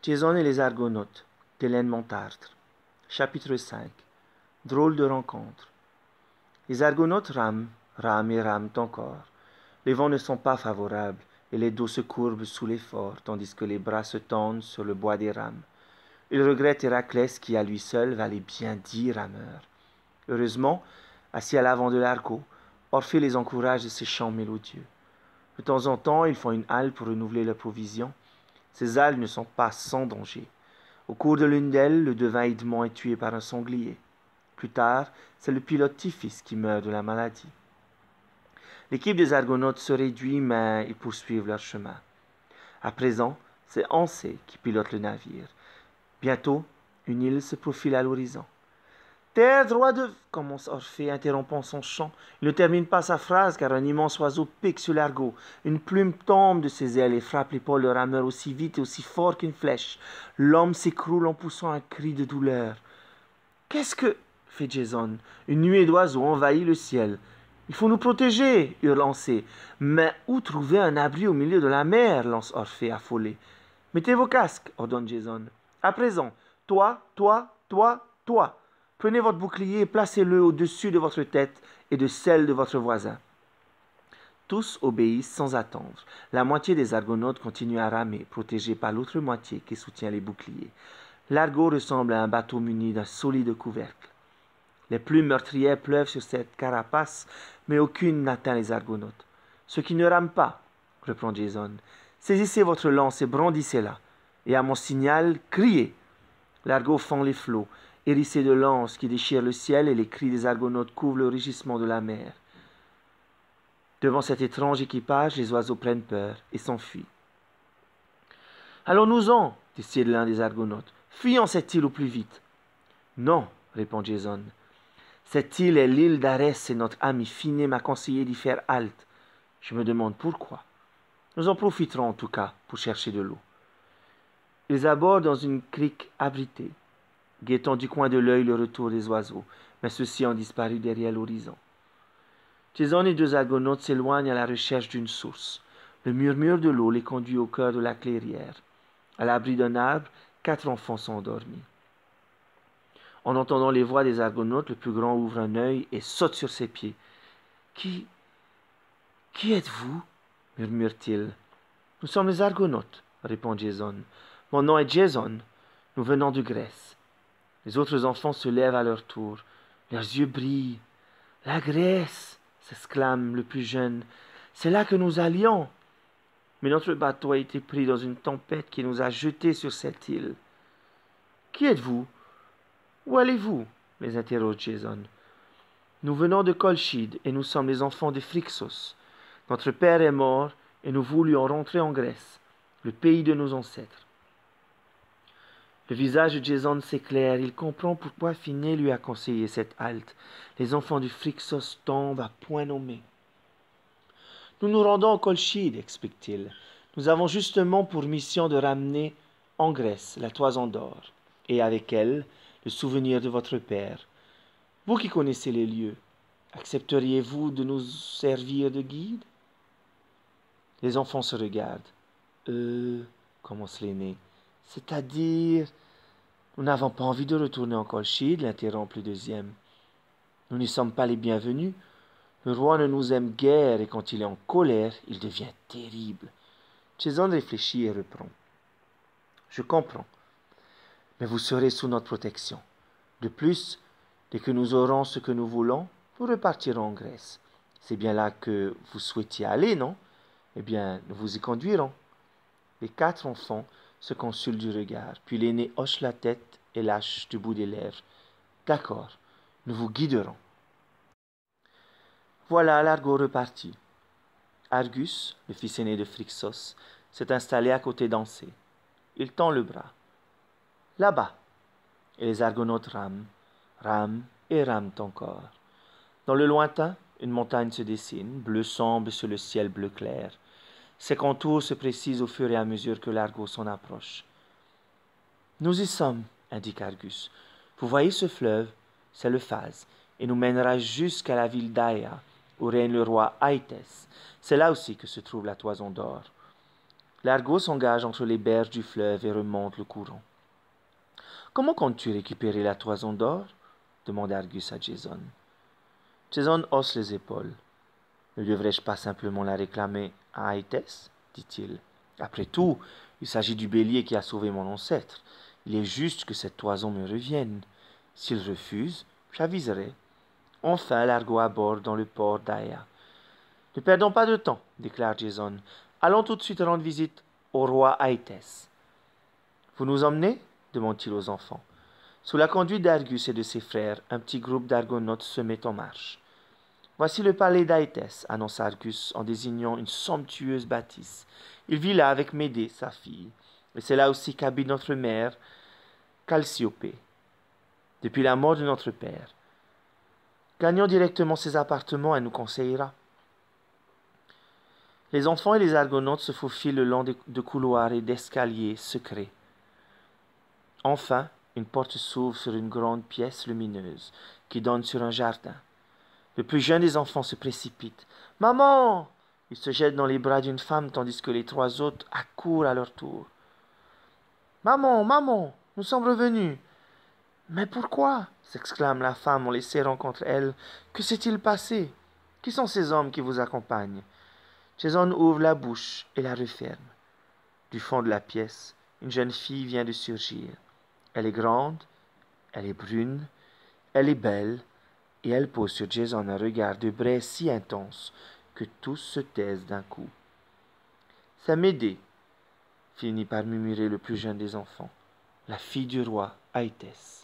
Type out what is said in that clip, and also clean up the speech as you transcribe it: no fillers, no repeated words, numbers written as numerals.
Jason et les Argonautes d'Hélène Montmartre. Chapitre 5. Drôle de rencontre. Les Argonautes rament et rament encore. Les vents ne sont pas favorables et les dos se courbent sous l'effort, tandis que les bras se tendent sur le bois des rames. Ils regrettent Héraclès qui, à lui seul, valait bien 10 rameurs. Heureusement, assis à l'avant de l'argot, Orphée les encourage de ses chants mélodieux. De temps en temps, ils font une halte pour renouveler leurs provisions. Ces haltes ne sont pas sans danger. Au cours de l'une d'elles, le devin Idmon est tué par un sanglier. Plus tard, c'est le pilote Tiphys qui meurt de la maladie. L'équipe des Argonautes se réduit, mais ils poursuivent leur chemin. À présent, c'est Ancée qui pilote le navire. Bientôt, une île se profile à l'horizon. « Terre, droit de... » commence Orphée, interrompant son chant. Il ne termine pas sa phrase, car un immense oiseau pique sur l'argot. Une plume tombe de ses ailes et frappe l'épaule de rameur aussi vite et aussi fort qu'une flèche. L'homme s'écroule en poussant un cri de douleur. « Qu'est-ce que... » fait Jason. Une nuée d'oiseaux envahit le ciel. « Il faut nous protéger !» hurle Ancée. « Mais où trouver un abri au milieu de la mer ?» lance Orphée affolé. « Mettez vos casques !» ordonne Jason. « À présent, toi. Prenez votre bouclier et placez-le au-dessus de votre tête et de celle de votre voisin. » Tous obéissent sans attendre. La moitié des Argonautes continue à ramer, protégée par l'autre moitié qui soutient les boucliers. L'argot ressemble à un bateau muni d'un solide couvercle. Les plumes meurtrières pleuvent sur cette carapace, mais aucune n'atteint les Argonautes. « Ceux qui ne rament pas, » reprend Jason, « saisissez votre lance et brandissez-la, et à mon signal, criez !» L'argot fend les flots, hérissé de lances qui déchirent le ciel, et les cris des Argonautes couvrent le rugissement de la mer. Devant cet étrange équipage, les oiseaux prennent peur et s'enfuient. « Allons-nous-en » décide l'un des Argonautes. « Fuyons cette île au plus vite. »« Non, » répond Jason. « Cette île est l'île d'Arès et notre ami Phiné m'a conseillé d'y faire halte. Je me demande pourquoi. Nous en profiterons en tout cas pour chercher de l'eau. » Ils abordent dans une crique abritée, guettant du coin de l'œil le retour des oiseaux, mais ceux-ci ont disparu derrière l'horizon. Jason et 2 Argonautes s'éloignent à la recherche d'une source. Le murmure de l'eau les conduit au cœur de la clairière. À l'abri d'un arbre, 4 enfants sont endormis. En entendant les voix des Argonautes, le plus grand ouvre un œil et saute sur ses pieds. « Qui êtes-vous » murmure-t-il. « Nous sommes les Argonautes » répond Jason. « Mon nom est Jason. Nous venons de Grèce. » Les autres enfants se lèvent à leur tour. Leurs yeux brillent. « La Grèce !» s'exclame le plus jeune. « C'est là que nous allions. » Mais notre bateau a été pris dans une tempête qui nous a jetés sur cette île. « Qui êtes-vous ? Où allez-vous » les interroge Jason. « Nous venons de Colchide et nous sommes les enfants de Phrixos. Notre père est mort et nous voulions rentrer en Grèce, le pays de nos ancêtres. » Le visage de Jason s'éclaire. Il comprend pourquoi Phiné lui a conseillé cette halte. Les enfants du Phrixos tombent à point nommé. « Nous nous rendons en Colchide, » explique-t-il. « Nous avons justement pour mission de ramener en Grèce la toison d'or, et avec elle le souvenir de votre père. Vous qui connaissez les lieux, accepteriez-vous de nous servir de guide ?» Les enfants se regardent. Commence l'aîné. « C'est-à-dire... » « Nous n'avons pas envie de retourner en Colchide, » l'interrompt le deuxième. « Nous n'y sommes pas les bienvenus. Le roi ne nous aime guère et quand il est en colère, il devient terrible. » Jason réfléchit et reprend. « Je comprends. Mais vous serez sous notre protection. De plus, dès que nous aurons ce que nous voulons, nous repartirons en Grèce. C'est bien là que vous souhaitiez aller, non ? Eh bien, nous vous y conduirons. » Les 4 enfants se consultent du regard, puis l'aîné hoche la tête et lâche du bout des lèvres. « D'accord, nous vous guiderons. » Voilà l'argot reparti. Argus, le fils aîné de Phrixos, s'est installé à côté d'Ancée. Il tend le bras. « Là-bas !» Et les Argonautes rament et rament encore. Dans le lointain, une montagne se dessine, bleu sombre sur le ciel bleu clair. Ses contours se précisent au fur et à mesure que l'argot s'en approche. « Nous y sommes, » indique Argus. « Vous voyez ce fleuve ? C'est le Phase, et nous mènera jusqu'à la ville d'Aïa, où règne le roi Aïtès. C'est là aussi que se trouve la toison d'or. » L'argot s'engage entre les berges du fleuve et remonte le courant. Comment comptes-tu récupérer la toison d'or? Demanda Argus à Jason. Jason hausse les épaules. Ne devrais-je pas simplement la réclamer à Aïtès? Dit-il. Après tout, il s'agit du bélier qui a sauvé mon ancêtre. Il est juste que cette toison me revienne. S'il refuse, j'aviserai. Enfin, l'argot aborde dans le port d'Aia. Ne perdons pas de temps, déclare Jason. Allons tout de suite rendre visite au roi Aïtès. Vous nous emmenez? Demande-t-il aux enfants. Sous la conduite d'Argus et de ses frères, un petit groupe d'argonautes se met en marche. Voici le palais d'Aïtès, annonça Argus en désignant une somptueuse bâtisse. Il vit là avec Médée, sa fille, et c'est là aussi qu'habite notre mère, Chalciopée, depuis la mort de notre père. Gagnons directement ses appartements, elle nous conseillera. Les enfants et les argonautes se faufilent le long de couloirs et d'escaliers secrets. Enfin, une porte s'ouvre sur une grande pièce lumineuse qui donne sur un jardin. Le plus jeune des enfants se précipite. « Maman !» Il se jette dans les bras d'une femme tandis que les trois autres accourent à leur tour. « Maman, maman, nous sommes revenus. »« Mais pourquoi ?» s'exclame la femme en les serrant contre elle. « Que s'est-il passé? Qui sont ces hommes qui vous accompagnent ?» Jason ouvre la bouche et la referme. Du fond de la pièce, une jeune fille vient de surgir. Elle est grande, elle est brune, elle est belle, et elle pose sur Jason un regard de braise si intense que tous se taisent d'un coup. « C'est Médée, » finit par murmurer le plus jeune des enfants, « la fille du roi Aïtès. »